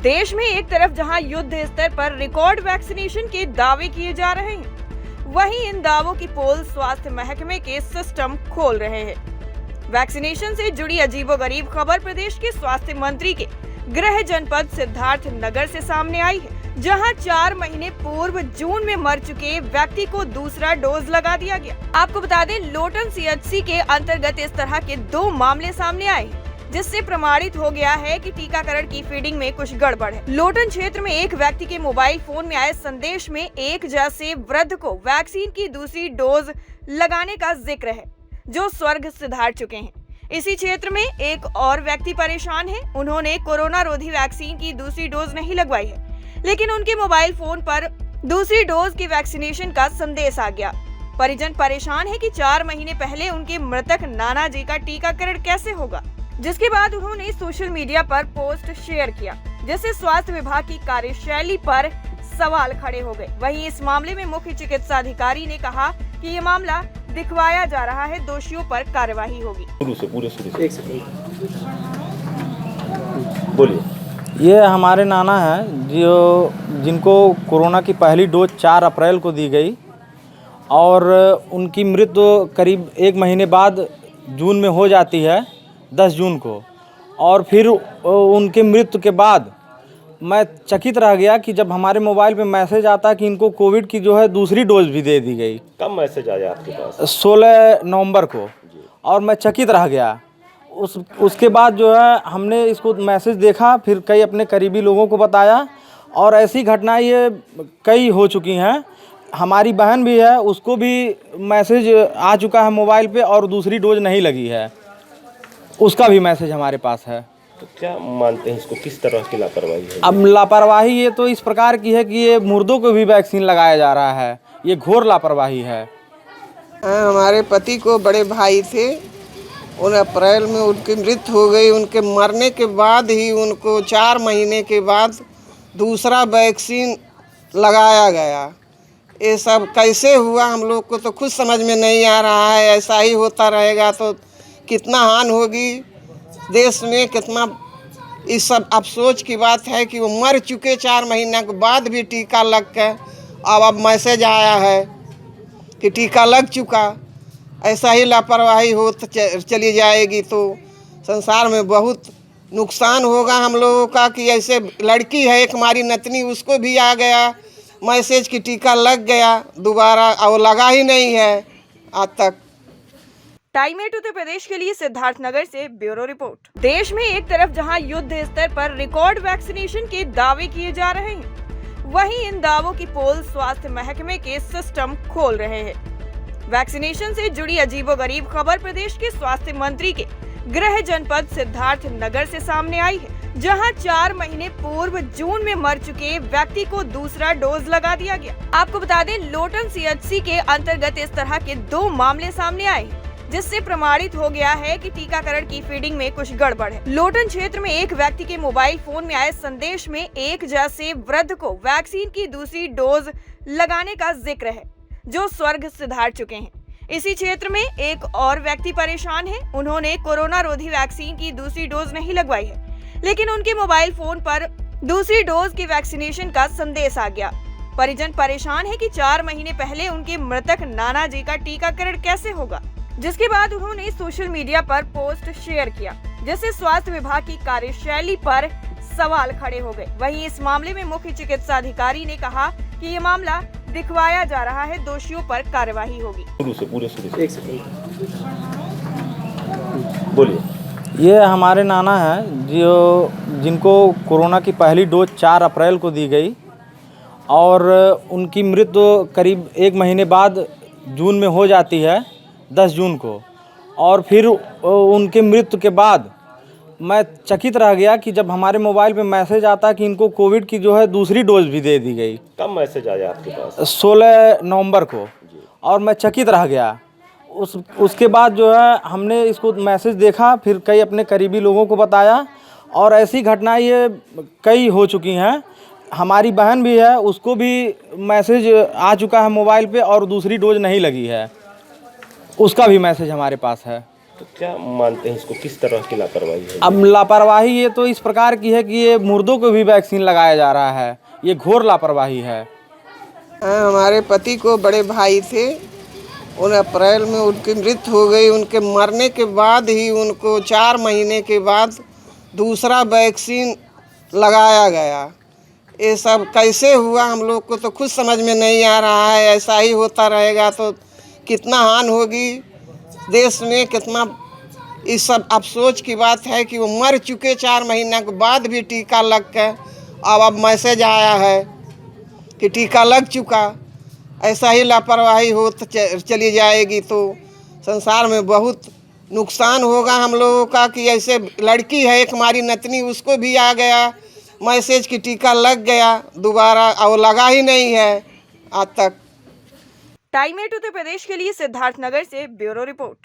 देश में एक तरफ जहां युद्ध स्तर पर रिकॉर्ड वैक्सीनेशन के दावे किए जा रहे हैं, वहीं इन दावों की पोल स्वास्थ्य महकमे के सिस्टम खोल रहे हैं। वैक्सीनेशन से जुड़ी अजीबोगरीब खबर प्रदेश के स्वास्थ्य मंत्री के गृह जनपद सिद्धार्थ नगर से सामने आई है, जहां 4 महीने पूर्व जून में मर चुके व्यक्ति को दूसरा डोज लगा दिया गया। आपको बता दें, लोटन सीएचसी के अंतर्गत इस तरह के 2 मामले सामने आए हैं, जिससे प्रमाणित हो गया है कि टीकाकरण की फीडिंग में कुछ गड़बड़ है। लोटन क्षेत्र में एक व्यक्ति के मोबाइल फोन में आए संदेश में एक जैसे वृद्ध को वैक्सीन की दूसरी डोज लगाने का जिक्र है, जो स्वर्ग सिधार चुके हैं। इसी क्षेत्र में एक और व्यक्ति परेशान है। उन्होंने कोरोना रोधी वैक्सीन की दूसरी डोज नहीं लगवाई है, लेकिन उनके मोबाइल फोन पर दूसरी डोज की वैक्सीनेशन का संदेश आ गया। परिजन परेशान है कि 4 महीने पहले उनके मृतक नाना जी का टीकाकरण कैसे होगा, जिसके बाद उन्होंने सोशल मीडिया पर पोस्ट शेयर किया, जिससे स्वास्थ्य विभाग की कार्यशैली पर सवाल खड़े हो गए। वहीं इस मामले में मुख्य चिकित्सा अधिकारी ने कहा कि ये मामला दिखवाया जा रहा है, दोषियों पर कार्यवाही होगी। पूरे शुरू से एक सेकंड बोलिए। ये हमारे नाना हैं जिनको कोरोना की पहली डोज 4 अप्रैल को दी गई और उनकी मृत्यु करीब 1 महीने बाद जून में हो जाती है, 10 जून को। और फिर उनके मृत्यु के बाद मैं चकित रह गया कि जब हमारे मोबाइल पे मैसेज आता कि इनको कोविड की जो है दूसरी डोज भी दे दी गई। कब मैसेज आया आपके पास? 16 नवंबर को। और मैं चकित रह गया। उसके बाद जो है हमने इसको मैसेज देखा, फिर कई अपने करीबी लोगों को बताया और ऐसी घटनाएं ये कई हो चुकी हैं। हमारी बहन भी है, उसको भी मैसेज आ चुका है मोबाइल पे और दूसरी डोज नहीं लगी है, उसका भी मैसेज हमारे पास है। तो क्या मानते हैं इसको, किस तरह की लापरवाही है? अब लापरवाही ये तो इस प्रकार की है कि ये मुर्दों को भी वैक्सीन लगाया जा रहा है, ये घोर लापरवाही है। हमारे पति को बड़े भाई थे, उन अप्रैल में उनकी मृत्यु हो गई। उनके मरने के बाद ही उनको 4 महीने के बाद दूसरा वैक्सीन लगाया गया। ये सब कैसे हुआ हम लोग को तो खुद समझ में नहीं आ रहा है। ऐसा ही होता रहेगा तो कितना हानि होगी देश में, कितना इस सब अफसोस की बात है कि वो मर चुके 4 महीने के बाद भी टीका लग के अब मैसेज आया है कि टीका लग चुका। ऐसा ही लापरवाही हो चली जाएगी तो संसार में बहुत नुकसान होगा हम लोगों का। कि ऐसे लड़की है एक हमारी नतनी, उसको भी आ गया मैसेज कि टीका लग गया दोबारा, और लगा ही नहीं है आज तक। टाइम 8 उत्तर प्रदेश के लिए सिद्धार्थ नगर से ब्यूरो रिपोर्ट। देश में एक तरफ जहां युद्ध स्तर पर रिकॉर्ड वैक्सीनेशन के दावे किए जा रहे हैं, वहीं इन दावों की पोल स्वास्थ्य महकमे के सिस्टम खोल रहे हैं। वैक्सीनेशन से जुड़ी अजीबोगरीब खबर प्रदेश के स्वास्थ्य मंत्री के गृह जनपद सिद्धार्थ नगर से सामने आई है, जहां 4 महीने पूर्व जून में मर चुके व्यक्ति को दूसरा डोज लगा दिया गया। आपको बता दें, लोटन सीएचसी के अंतर्गत इस तरह के 2 मामले सामने आए हैं, जिससे प्रमाणित हो गया है कि टीकाकरण की फीडिंग में कुछ गड़बड़ है। लोटन क्षेत्र में एक व्यक्ति के मोबाइल फोन में आए संदेश में एक जैसे वृद्ध को वैक्सीन की दूसरी डोज लगाने का जिक्र है, जो स्वर्ग सिधार चुके हैं। इसी क्षेत्र में एक और व्यक्ति परेशान है। उन्होंने कोरोना रोधी वैक्सीन की दूसरी डोज नहीं लगवाई है, लेकिन उनके मोबाइल फोन पर दूसरी डोज की वैक्सीनेशन का संदेश आ गया। परिजन परेशान है कि 4 महीने पहले उनके मृतक नाना जी का टीकाकरण कैसे होगा, जिसके बाद उन्होंने सोशल मीडिया पर पोस्ट शेयर किया, जिससे स्वास्थ्य विभाग की कार्यशैली पर सवाल खड़े हो गए। वहीं इस मामले में मुख्य चिकित्सा अधिकारी ने कहा कि ये मामला दिखवाया जा रहा है, दोषियों पर कार्यवाही होगी। पूरे शुरू से एक सेकंड बोलिए। ये हमारे नाना हैं जिनको कोरोना की पहली डोज 4 अप्रैल को दी गई और उनकी मृत्यु करीब 1 महीने बाद जून में हो जाती है, 10 जून को। और फिर उनके मृत्यु के बाद मैं चकित रह गया कि जब हमारे मोबाइल पे मैसेज आता कि इनको कोविड की जो है दूसरी डोज भी दे दी गई। कब मैसेज आया आपके पास? 16 नवंबर को। और मैं चकित रह गया। उसके बाद जो है हमने इसको मैसेज देखा, फिर कई अपने करीबी लोगों को बताया और ऐसी घटनाएं ये कई हो चुकी हैं। हमारी बहन भी है, उसको भी मैसेज आ चुका है मोबाइल पे और दूसरी डोज नहीं लगी है, उसका भी मैसेज हमारे पास है। तो क्या मानते हैं इसको, किस तरह की लापरवाही है? अब लापरवाही ये तो इस प्रकार की है कि ये मुर्दों को भी वैक्सीन लगाया जा रहा है, ये घोर लापरवाही है। हमारे पति को बड़े भाई थे, उन अप्रैल में उनकी मृत्यु हो गई। उनके मरने के बाद ही उनको 4 महीने के बाद दूसरा वैक्सीन लगाया गया। ये सब कैसे हुआ हम लोग को तो खुद समझ में नहीं आ रहा है। ऐसा ही होता रहेगा तो कितना हानि होगी देश में, कितना इस सब अफसोस की बात है कि वो मर चुके 4 महीने के बाद भी टीका लग के अब मैसेज आया है कि टीका लग चुका। ऐसा ही लापरवाही हो तो चली जाएगी तो संसार में बहुत नुकसान होगा हम लोगों का। कि ऐसे लड़की है एक हमारी नतनी, उसको भी आ गया मैसेज कि टीका लग गया दोबारा, और लगा ही नहीं है आज तक। टाइम 8 उत्तर प्रदेश के लिए सिद्धार्थनगर से ब्यूरो रिपोर्ट।